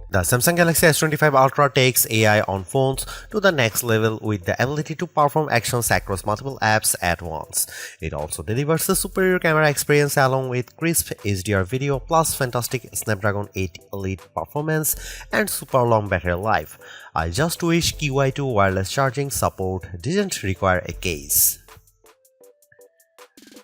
The Samsung Galaxy S25 Ultra takes AI on phones to the next level with the ability to perform actions across multiple apps at once. It also delivers a superior camera experience along with crisp HDR video plus fantastic Snapdragon 8 Elite performance and super long battery life. I just wish QI2 wireless charging support didn't require a case.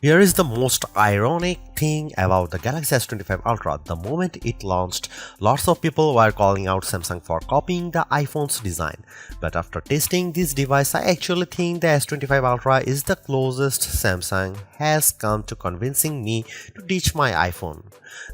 Here is the most ironic thing about the Galaxy S25 Ultra. The moment it launched, lots of people were calling out Samsung for copying the iPhone's design. But after testing this device, I actually think the S25 Ultra is the closest Samsung has come to convincing me to ditch my iPhone.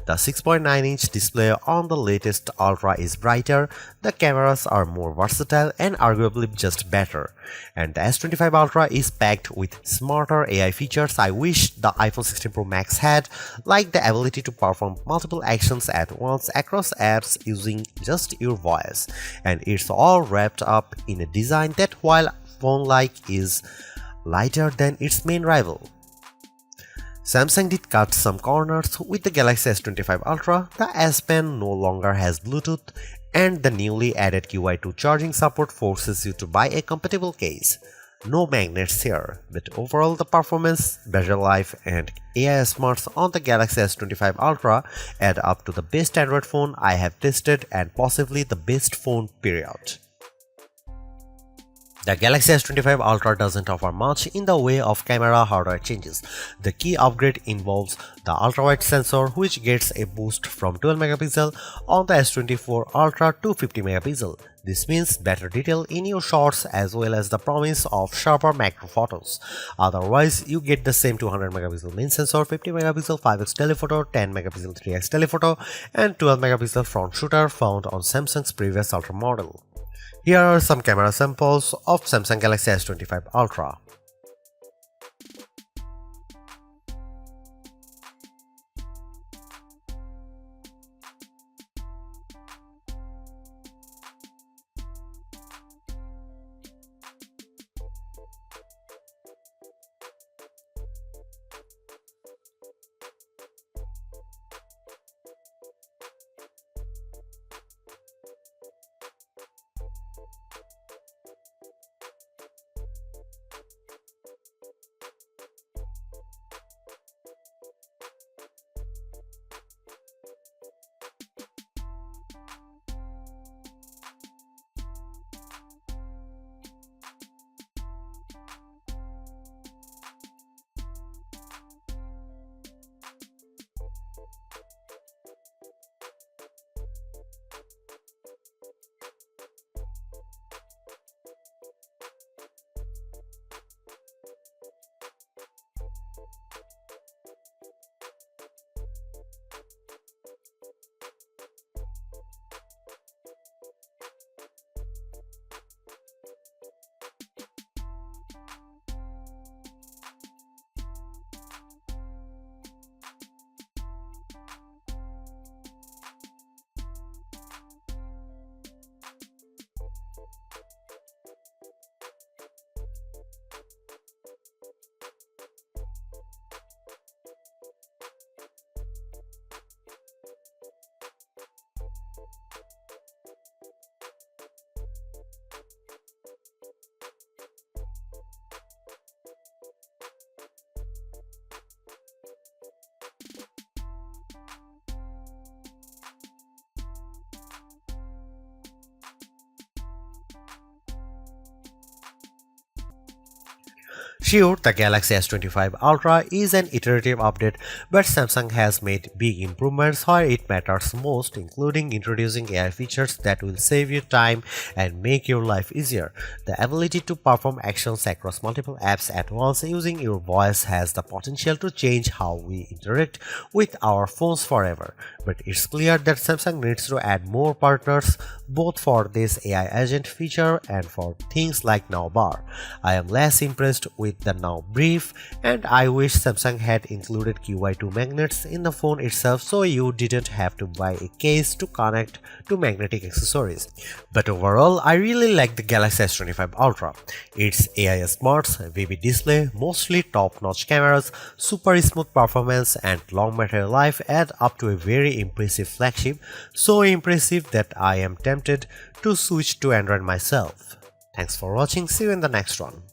The 6.9-inch display on the latest Ultra is brighter, the cameras are more versatile and arguably just better. And the S25 Ultra is packed with smarter AI features I wish the iPhone 16 Pro Max had, like the ability to perform multiple actions at once across apps using just your voice. And it's all wrapped up in a design that, while phone-like, is lighter than its main rival. Samsung did cut some corners with the Galaxy S25 Ultra. The S Pen no longer has Bluetooth, and the newly added QI2 charging support forces you to buy a compatible case. No magnets here, but overall the performance, battery life and AI smarts on the Galaxy S25 Ultra add up to the best Android phone I have tested and possibly the best phone period. The Galaxy S25 Ultra doesn't offer much in the way of camera hardware changes. The key upgrade involves the ultra-wide sensor, which gets a boost from 12 MP on the S24 Ultra to 50 MP. This means better detail in your shots as well as the promise of sharper macro photos. Otherwise, you get the same 200 MP main sensor, 50 MP 5x telephoto, 10 MP 3x telephoto, and 12 MP front shooter found on Samsung's previous Ultra model. Here are some camera samples of Samsung Galaxy S25 Ultra. Sure, the Galaxy S25 Ultra is an iterative update, but Samsung has made big improvements where it matters most, including introducing AI features that will save you time and make your life easier. The ability to perform actions across multiple apps at once using your voice has the potential to change how we interact with our phones forever. But it's clear that Samsung needs to add more partners both for this AI agent feature and for things like Now Bar. I am less impressed with than now brief, and I wish Samsung had included QY2 magnets in the phone itself so you didn't have to buy a case to connect to magnetic accessories. But overall, I really like the Galaxy S25 Ultra. Its AI smarts, wavy display, mostly top-notch cameras, super smooth performance and long battery life add up to a very impressive flagship, so impressive that I am tempted to switch to Android myself. Thanks for watching, see you in the next one.